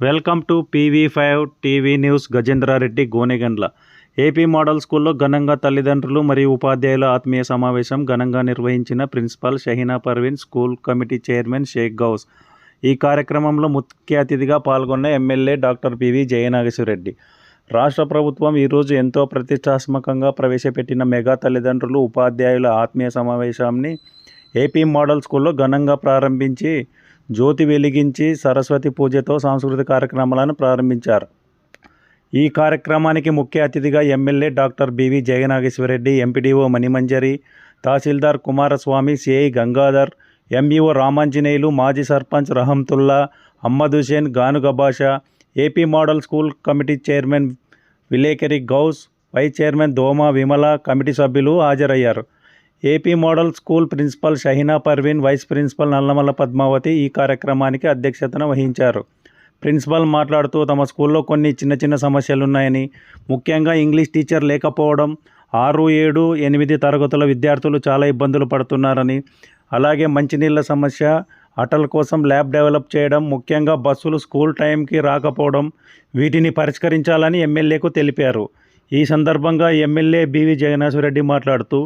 Welcome to PV5 TV news. Gajendra Reddy, Gonegandla. AP model స్కూల్లో ఘనంగా తల్లిదండ్రులు మరియు ఉపాధ్యాయుల ఆత్మీయ సమావేశం ఘనంగా నిర్వహించిన principal Shaheena Parveen, school committee chairman Sheikh Gouse. ఈ కార్యక్రమంలో ముఖ్య అతిథిగా పాల్గొన్న ఎమ్మెల్యే డాక్టర్ పివి జయనాగేశ్వరరెడ్డి. రాష్ట్ర ప్రభుత్వం ఈరోజు ఎంతో ప్రతిష్టాత్మకంగా ప్రవేశపెట్టిన మెగా తల్లిదండ్రులు, ఉపాధ్యాయుల ఆత్మీయ సమావేశాన్ని ఏపీ మోడల్ స్కూల్లో ఘనంగా ప్రారంభించి జ్యోతి వెలిగించి సరస్వతి పూజతో సాంస్కృతిక కార్యక్రమాలను ప్రారంభించారు. ఈ కార్యక్రమానికి ముఖ్య అతిథిగా MLA doctor BV Jayanageswara Reddy, MPDO Manimanjari, తహసీల్దార్ కుమారస్వామి, సిఐ గంగాధర్, ఎంఈఓ రామాంజనేయులు, మాజీ sarpanch Rahamtulla, Ahmed Hussain, Ganuga Basha, AP model school committee chairman విలేకరి Gous, vice chairman Doma Vimala, committee సభ్యులు హాజరయ్యారు. AP model school principal Shaheena Parveen, vice principal Nallamalla Padmavathi ఈ కార్యక్రమానికి అధ్యక్షతన వహించారు. ప్రిన్సిపల్ మాట్లాడుతూ తమ స్కూల్లో కొన్ని చిన్న సమస్యలున్నాయని, ముఖ్యంగా ఇంగ్లీష్ టీచర్ లేకపోవడం, 6, 7, 8 తరగతుల విద్యార్థులు చాలా ఇబ్బందులు పడుతున్నారని, అలాగే మంచినీళ్ళ సమస్య, అటల్ కోసం ల్యాబ్ డెవలప్ చేయడం, ముఖ్యంగా బస్సులు స్కూల్ టైంకి రాకపోవడం, వీటిని పరిష్కరించాలని ఎమ్మెల్యేకు తెలిపారు. ఈ సందర్భంగా ఎమ్మెల్యే బివి జయనాగేశ్వరరెడ్డి మాట్లాడుతూ,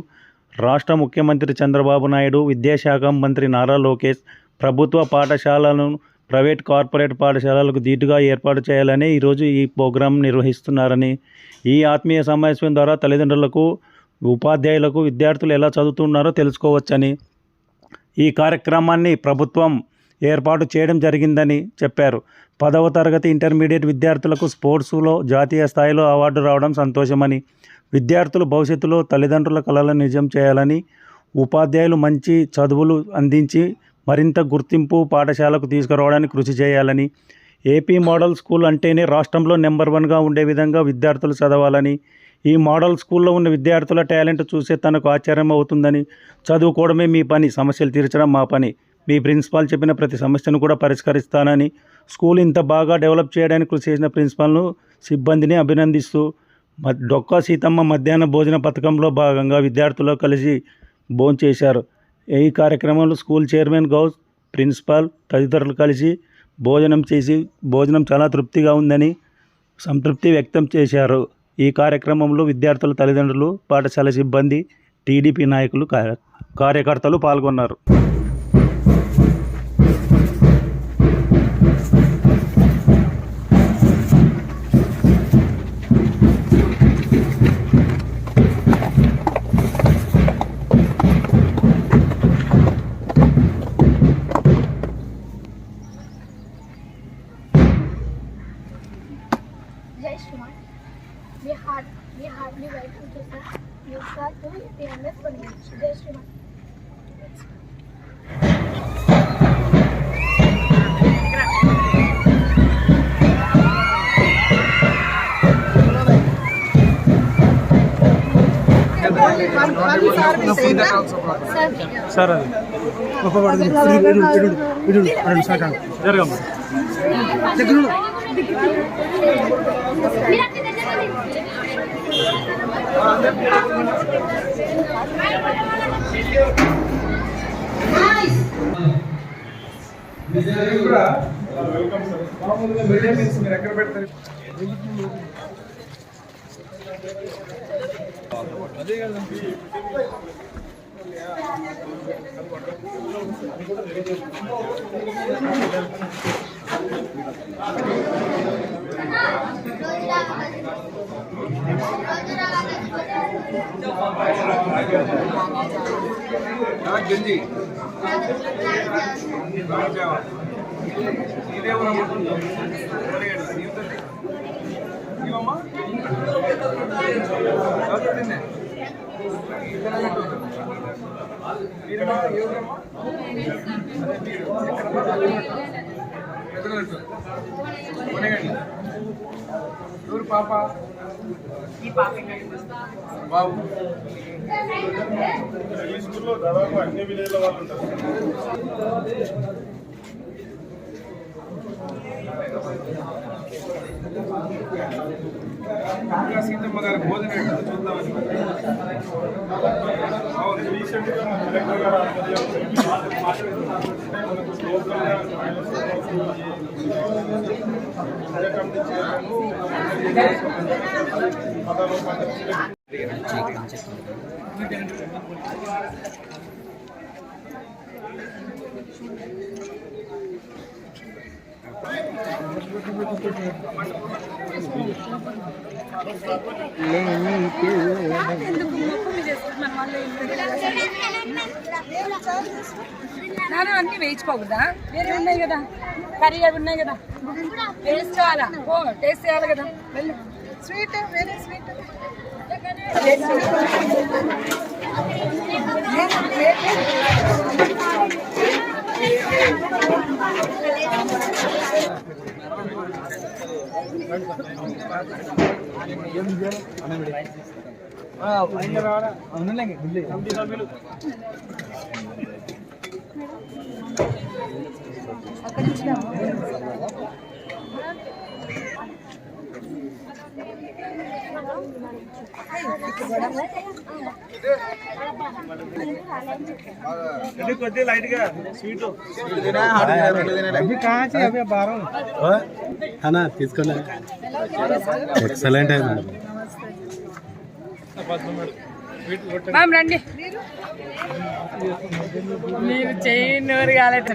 రాష్ట్ర ముఖ్యమంత్రి చంద్రబాబు నాయుడు, విద్యాశాఖ మంత్రి నారా లోకేష్ ప్రభుత్వ పాఠశాలను ప్రైవేట్, కార్పొరేట్ పాఠశాలలకు ధీటుగా ఏర్పాటు చేయాలని ఈరోజు ఈ ప్రోగ్రాం నిర్వహిస్తున్నారని, ఈ ఆత్మీయ సమావేశం ద్వారా తల్లిదండ్రులకు, ఉపాధ్యాయులకు విద్యార్థులు ఎలా చదువుతున్నారో తెలుసుకోవచ్చని, ఈ కార్యక్రమాన్ని ప్రభుత్వం ఏర్పాటు చేయడం జరిగిందని చెప్పారు. 10వ తరగతి ఇంటర్మీడియట్ విద్యార్థులకు స్పోర్ట్స్లో జాతీయ స్థాయిలో అవార్డు రావడం సంతోషమని, విద్యార్థులు భవిష్యత్తులో తల్లిదండ్రుల కలలను నిజం చేయాలని, ఉపాధ్యాయులు మంచి చదువులు అందించి మరింత గుర్తింపు పాఠశాలకు తీసుకురావడానికి కృషి చేయాలని, ఏపీ మోడల్ స్కూల్ అంటేనే రాష్ట్రంలో నెంబర్ 1గా ఉండే విధంగా విద్యార్థులు చదవాలని, ఈ మోడల్ స్కూల్లో ఉన్న విద్యార్థుల టాలెంట్ చూసే తనకు ఆశ్చర్యం అవుతుందని, చదువుకోవడమే మీ పని, సమస్యలు తీర్చడం మా పని, మీ ప్రిన్సిపాల్ చెప్పిన ప్రతి సమస్యను కూడా పరిష్కరిస్తానని, స్కూల్ ఇంత బాగా డెవలప్ చేయడానికి కృషి చేసిన ప్రిన్సిపాల్ను, సిబ్బందిని అభినందిస్తూ, డొక్కా సీతమ్మ మధ్యాహ్న భోజన పథకంలో భాగంగా విద్యార్థులు కలిసి భోంచేశారు. ఈ కార్యక్రమంలో స్కూల్ చైర్మన్ గౌస్, ప్రిన్సిపాల్ తదితరులు కలిసి భోజనం చాలా తృప్తిగా ఉందని సంతృప్తి వ్యక్తం చేశారు. ఈ కార్యక్రమంలో విద్యార్థుల తల్లిదండ్రులు, పాఠశాల సిబ్బంది, టీడీపీ నాయకులు, కార్యకర్తలు పాల్గొన్నారు. Jai Shriman, we heartily welcome to the new class to PMS Purnima. Jai Shriman. Sir జరగమ్మ. అదే కదండి. గంజి ఇదే ఇవమ్మా ఎవరు పాప? బాబు. ఈ స్కూల్లో దాదాపు అన్ని విలేజ్ల వాళ్ళు ఉంటారు. సీతమ్మ గారి భోజనం ఎట్లా చూద్దామని. అవును, రీసెంట్గా మన కలెక్టర్ గారు నాన్న అన్ని వేయించుకోకూడదా? వేరే ఉన్నాయి కదా, కర్రీ అవి ఉన్నాయి కదా, టేస్ట్ కావాలా? ఓ టేస్ట్ చేయాలి కదా. వెళ్ళు. స్వీట్ వేరే స్వీట్ కొద్దిగా లైట్ గా స్వీట్ తీసుకోండి. ఎక్సలెంట్ అయింది. మ్యామ్ రండి. మీరు చేయనూరు కాలేదు,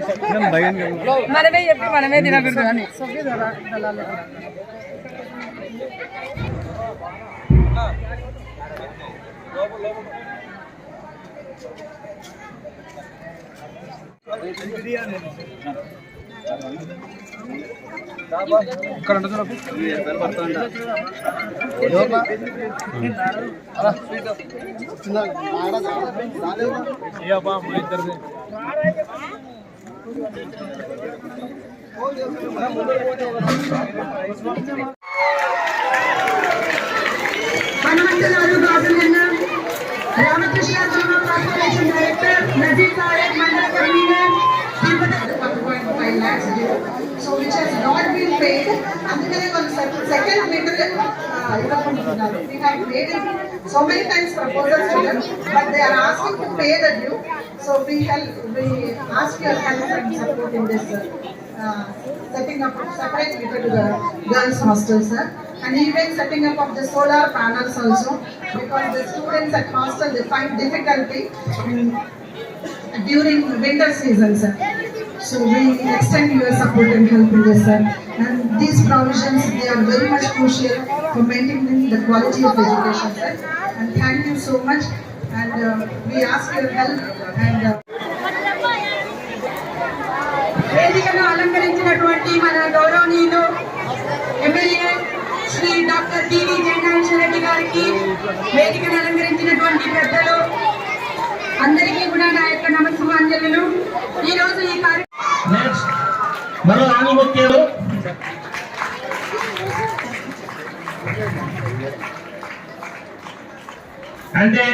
మనమే చెప్పి మనమే తినకూడదు అని. హనుమంతరాజు గాజులన్న, రామకృష్ణ జీవన కార్పొరేషన్ డైరెక్టర్, నజీర్ సాహెబ్ మండల convener, 1.5 lakhs due, so which has not been paid. అందుకనే వాళ్ళు second మెటర్ ఇవ్వకుంటున్నారు. We have made it so many times proposals to them, but they are asking to pay the due. So we ask your help and support in this setting up separate meter to the girls hostel, sir, and even setting up of the solar panels also, because the students at hostel they find difficulty during winter season, sir. So we extend your support and help in this, sir. And these provisions, they are very much crucial for maintaining the quality of education, sir. And thank you so much. And we ask your help. And వేదికను అలంకరించినటువంటి మన గౌరవనీయులు MLA Shri doctor TV Jayanarayana Reddy గారికి, వేదికను అలంకరించినటువంటి పెద్దలు అందరికీ కూడా నా యొక్క నమస్కారాంజలులు. ఈ రోజు ఈ మరో ఆణిముత్యాలు అంటే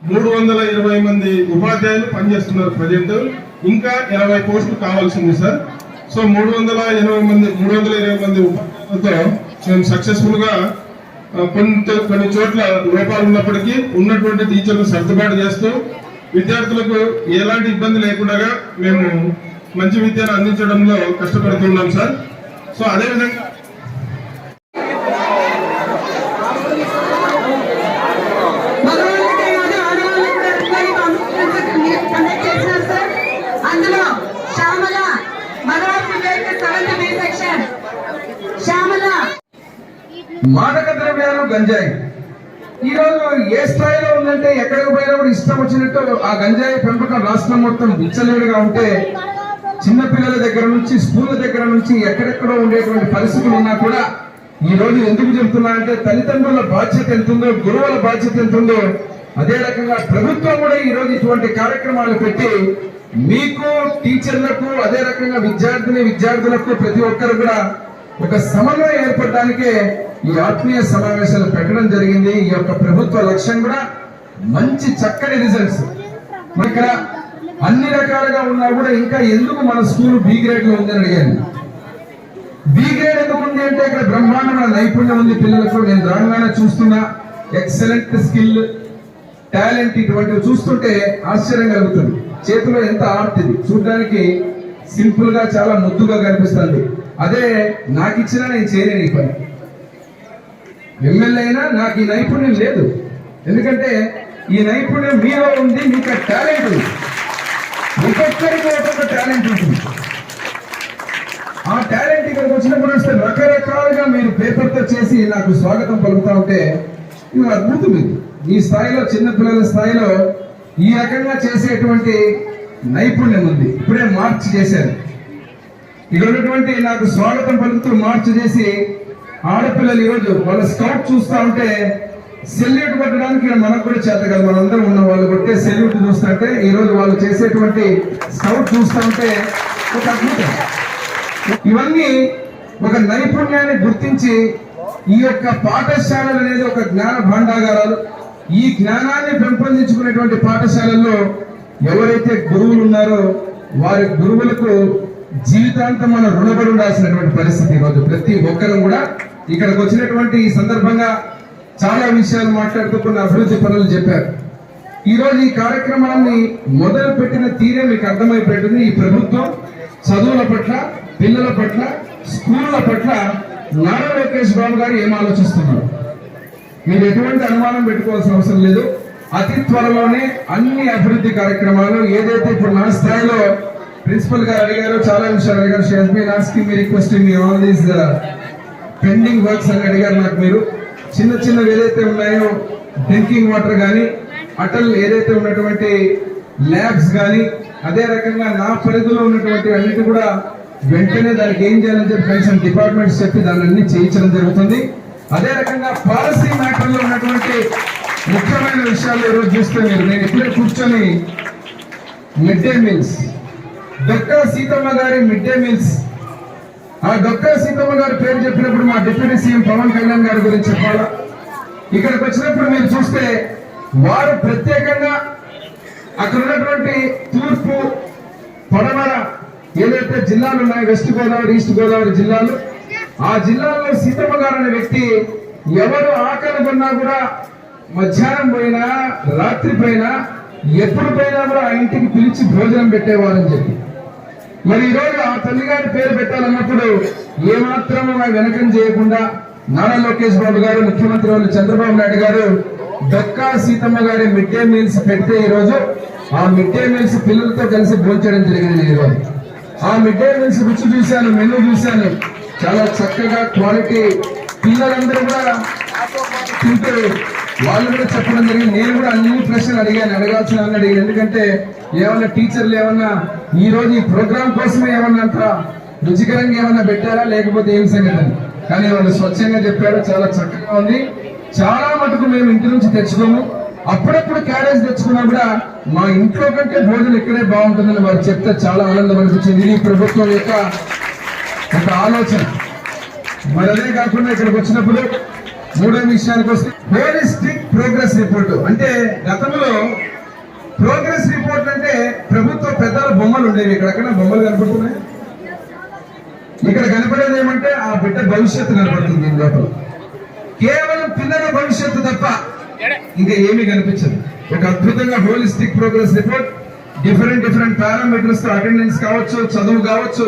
320 మంది ఉపాధ్యాయులు పనిచేస్తున్నారు ప్రజెంట్. ఇంకా 20 పోస్టులు కావాల్సింది సార్. సో 320 మంది ఉపాధ్యాయులతో మేము సక్సెస్ఫుల్ గా కొన్ని చోట్ల లోపాలు ఉన్నప్పటికీ ఉన్నటువంటి టీచర్లు సర్దుబాటు చేస్తూ విద్యార్థులకు ఎలాంటి ఇబ్బంది లేకుండా మేము మంచి విద్యను అందించడంలో కష్టపడుతున్నాం సార్. సో అదేవిధంగా మాదక ద్రవ్యాలు గంజాయి ఈరోజు ఏ స్థాయిలో ఉందంటే ఎక్కడికి పోయినా కూడా ఇష్టం వచ్చినట్టు ఆ గంజాయి పెంపకం రాష్ట్రం మొత్తం విచ్చలవిడిగా ఉంటే చిన్నపిల్లల దగ్గర నుంచి స్కూళ్ళ దగ్గర నుంచి ఎక్కడెక్కడో ఉండేటువంటి పరిస్థితులు ఉన్నా కూడా ఈ రోజు ఎందుకు చెబుతున్నా అంటే తల్లిదండ్రుల బాధ్యత ఎంతుందో, గురువుల బాధ్యత ఎంతుందో అదే రకంగా ప్రభుత్వం కూడా ఈ రోజు ఇటువంటి కార్యక్రమాలు పెట్టి మీకు టీచర్లకు అదే రకంగా విద్యార్థులకు ప్రతి ఒక్కరు కూడా ఒక సమన్వయం ఏర్పడడానికే ఈ ఆత్మీయ సమావేశాలు పెట్టడం జరిగింది. ఈ యొక్క ప్రభుత్వ లక్ష్యం కూడా మంచి చక్కని రిజల్ట్స్. ఇక్కడ అన్ని రకాలుగా ఉన్నా కూడా ఇంకా ఎందుకు మన స్కూల్ బి గ్రేడ్ లో ఉందని అడిగాను. బి గ్రేడ్ ఎందుకు ఉంది అంటే ఇక్కడ బ్రహ్మాండమైన నైపుణ్యం ఉంది పిల్లలకు. నేను రాగానే చూస్తున్నా ఎక్సలెంట్ స్కిల్ టాలెంట్ ఇటువంటివి చూస్తుంటే ఆశ్చర్యం కలుగుతుంది. చేతిలో ఎంత ఆర్ట్ ఇది, చూడడానికి సింపుల్ గా చాలా ముద్దుగా కనిపిస్తుంది. అదే నాకు ఇచ్చినా నేను చేయలేని ఈ పని. ఎమ్మెల్యే అయినా నాకు ఈ నైపుణ్యం లేదు, ఎందుకంటే ఈ నైపుణ్యం మీలో ఉంది. మీకు ఆ టాలెంట్ ఉంది, ఒక్కొక్కరికి ఒక్కొక్క టాలెంట్ ఉంటుంది. ఆ టాలెంట్ ఇక్కడికి వచ్చినప్పుడు వస్తే రకరకాలుగా మీరు పేపర్తో చేసి నాకు స్వాగతం పలుకుతా ఉంటే ఇది అద్భుతం. ఇది ఈ స్థాయిలో, చిన్నపిల్లల స్థాయిలో ఈ రకంగా చేసేటువంటి నైపుణ్యం ఉంది. ఇప్పుడే మార్చ్ చేశారు. ఇక్కడ ఉన్నటువంటి నాకు స్వాగతం పలుకుతూ మార్చ్ చేసి ఆడపిల్లలు ఈరోజు వాళ్ళ స్కౌట్ చూస్తా ఉంటే సెల్యూట్ కొట్టడానికి మనకు కూడా చేత కాదు. మనందరం ఉన్న వాళ్ళు కొట్టే సెల్యూట్ చూస్తుంటే ఈరోజు వాళ్ళు చేసేటువంటి స్కౌట్ చూస్తా ఉంటే ఒక అద్భుతం. ఇవన్నీ ఒక నైపుణ్యాన్ని గుర్తించి ఈ యొక్క పాఠశాలలు అనేది ఒక జ్ఞాన భాండాగారాలు. ఈ జ్ఞానాన్ని పెంపొందించుకునేటువంటి పాఠశాలల్లో ఎవరైతే గురువులు ఉన్నారో వారి గురువులకు జీవితాంతం మనం రుణపడి ఉండాల్సినటువంటి పరిస్థితి. ఈరోజు ప్రతి ఒక్కరు కూడా ఇక్కడికి వచ్చినటువంటి ఈ సందర్భంగా చాలా విషయాలు మాట్లాడుతూ కొన్ని అభివృద్ధి పనులు చెప్పారు. ఈ రోజు ఈ కార్యక్రమాన్ని మొదలు పెట్టిన తీరే మీకు అర్థమైపోయింది. ఈ ప్రభుత్వం చదువుల పట్ల, పిల్లల పట్ల, స్కూళ్ల పట్ల నారా లోకేష్ బాబు గారు ఏం ఆలోచిస్తున్నారు మీరు ఎటువంటి అనుమానం పెట్టుకోవాల్సిన అవసరం లేదు. అతి త్వరలోనే అన్ని అభివృద్ధి కార్యక్రమాలు ఏదైతే ఇప్పుడు నా స్థాయిలో ప్రిన్సిపల్ గారు అడిగారు, చాలా విషయాలు అడిగారు. She has been asking me, requesting me all these pending works అని అడిగారు నాకు. మీరు చిన్న చిన్నవి ఏదైతే ఉన్నాయో, డ్రింకింగ్ వాటర్ కానీ, అటల్ ఏదైతే ఉన్నటువంటి ల్యాబ్స్ కానీ, అదే రకంగా నా పరిధిలో ఉన్నటువంటి అన్నిటి కూడా వెంటనే దానికి ఏం చేయాలని చెప్పి కనీసం డిపార్ట్మెంట్స్ చెప్పి దాన్ని అన్ని చేయించడం జరుగుతుంది. అదే రకంగా పాలసీ మ్యాటర్ లో ఉన్నటువంటి ముఖ్యమైన విషయాలు ఈరోజు చూస్తే నేను ఇప్పుడే కూర్చొని mid day meals, Dokka Seethamma గారి మిడ్ డే మీల్స్, ఆ డొక్కా సీతమ్మ గారి పేరు చెప్పినప్పుడు మా డిప్యూటీ సీఎం పవన్ కళ్యాణ్ గారి గురించి చెప్పాలా. ఇక్కడికి వచ్చినప్పుడు మీరు చూస్తే వారు ప్రత్యేకంగా అక్కడ ఉన్నటువంటి తూర్పు, పడమర ఏదైతే జిల్లాలు ఉన్నాయో, వెస్ట్ గోదావరి, ఈస్ట్ గోదావరి జిల్లాలు, ఆ జిల్లాలో సీతమ్మ గారు అనే వ్యక్తి ఎవరు ఆకలి కొన్నా కూడా మధ్యాహ్నం పోయినా, రాత్రి పోయినా, ఎప్పుడు పోయినా కూడా ఆ ఇంటికి పిలిచి భోజనం పెట్టేవారని చెప్పి. మరి ఈరోజు ఆ తల్లిగారి పేరు పెట్టాలన్నప్పుడు ఏమాత్రం వెనకం చేయకుండా నారా లోకేష్ బాబు గారు, ముఖ్యమంత్రి వాళ్ళు చంద్రబాబు నాయుడు గారు డొక్కా సీతమ్మ గారి మిడ్ డే మీల్స్ పెడితే ఈరోజు ఆ మిడ్ డే మీల్స్ పిల్లలతో కలిసి భోంచడం జరిగింది. ఈరోజు ఆ మిడ్ డే మీల్స్ రుచి చూశాను, మెనూ చూశాను, చాలా చక్కగా క్వాలిటీ. పిల్లలందరూ కూడా తింటూ వాళ్ళు కూడా చెప్పడం జరిగింది. నేను కూడా అన్ని ప్రశ్నలు అడిగాను, అడగాల్సిన అడిగాను. ఎందుకంటే ఏమన్నా టీచర్లు ఏమన్నా ఈ రోజు ఈ ప్రోగ్రామ్ కోసమే ఏమన్నా అంత రుచికరంగా ఏమన్నా పెట్టారా, లేకపోతే ఏం సంగతి, కానీ వాళ్ళు స్వచ్ఛంగా చెప్పారు. చాలా చక్కగా ఉంది. చాలా మటుకు మేము ఇంటి నుంచి తెచ్చుకోము, అప్పుడప్పుడు క్యారేజ్ తెచ్చుకున్నా కూడా మా ఇంట్లో కంటే భోజనం ఇక్కడే బాగుంటుందని వారు చెప్తే చాలా ఆనందం అనిపించింది. ఇది ప్రభుత్వం యొక్క ఒక ఆలోచన. మరి అదే కాకుండా ఇక్కడికి వచ్చినప్పుడు మూడో విషయానికి వస్తే హోలిస్టిక్ ప్రోగ్రెస్ రిపోర్ట్. అంటే గతంలో ప్రోగ్రెస్ రిపోర్ట్ అంటే ప్రభుత్వ పెద్దల బొమ్మలు ఉండేవి. ఇక్కడెక్కడ బొమ్మలు కనపడుతున్నాయి. ఇక్కడ కనపడేది ఏమంటే ఆ బిడ్డ భవిష్యత్తు కనపడుతుంది. దీని లోపల కేవలం పిల్లల భవిష్యత్తు తప్ప ఇంకా ఏమీ కనిపించదు. ఒక అద్భుతంగా holistic progress report, different parameters తో అటెండెన్స్ కావచ్చు, చదువు కావచ్చు,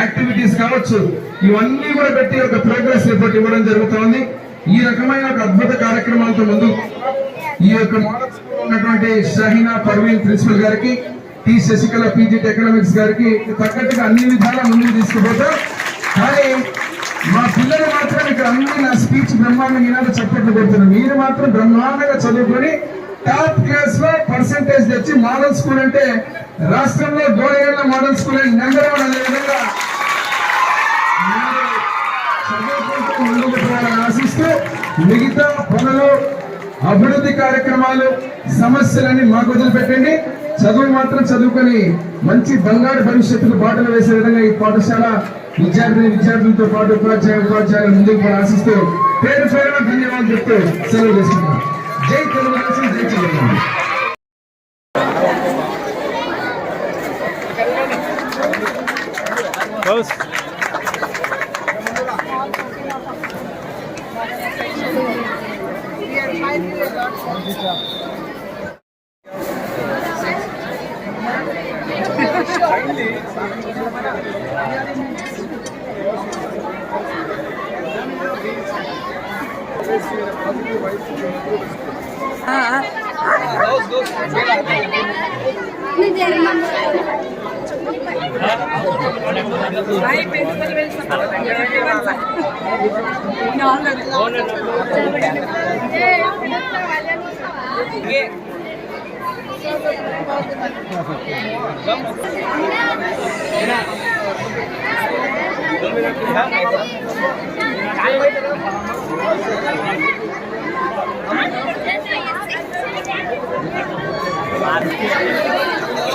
యాక్టివిటీస్ కావచ్చు, ఇవన్నీ కూడా పెట్టి ఒక ప్రోగ్రెస్ రిపోర్ట్ ఇవ్వడం జరుగుతోంది. ఈ రకమైన ఒక అద్భుత కార్యక్రమాలతో ముందు ఈ యొక్క మోడల్ స్కూల్ ఉన్నటువంటి షహీనా పర్వీన్ ప్రిన్సిపల్ గారికి, టి శశికళ పీజీటీ ఎకనామిక్స్ గారికి తగ్గట్టుగా అన్ని విధాలా ముందుకు తీసుకుపోతాం. కానీ మా పిల్లలు మాత్రం ఇక్కడ అన్ని నా స్పీచ్ బ్రహ్మాండంగా ఈనాడు చప్పట్లు కొడుతున్నారు. మీరు మాత్రం బ్రహ్మాండంగా చదువుకొని టాప్ క్లాస్ లో పర్సెంటేజ్ తెచ్చి మోడల్ స్కూల్ అంటే రాష్ట్రంలో గోడగల్ల మోడల్ స్కూల్ నెంబర్ వన్ అనే విధంగా చదువుకుంటూ ముందుకు పోవాలని ఆశిస్తూ మిగతా పనులు, అభివృద్ధి కార్యక్రమాలు, సమస్యలని మాకు వదిలిపెట్టండి. చదువు మాత్రం చదువుకొని మంచి బంగారు భవిష్యత్తుకు బాటలు వేసే విధంగా ఈ పాఠశాల విద్యార్థులతో పాటు ఉపాధ్యాయులు ముందుకు కూడా ఆశిస్తూ పేరు పేరున ధన్యవాదాలు చెప్తూ సెలవు చేసుకుంటాం. జై తెలుగుదేశం, జై Chandrababu.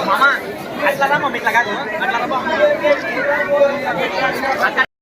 Mama, atla na mo, may taga ko. Atla na po.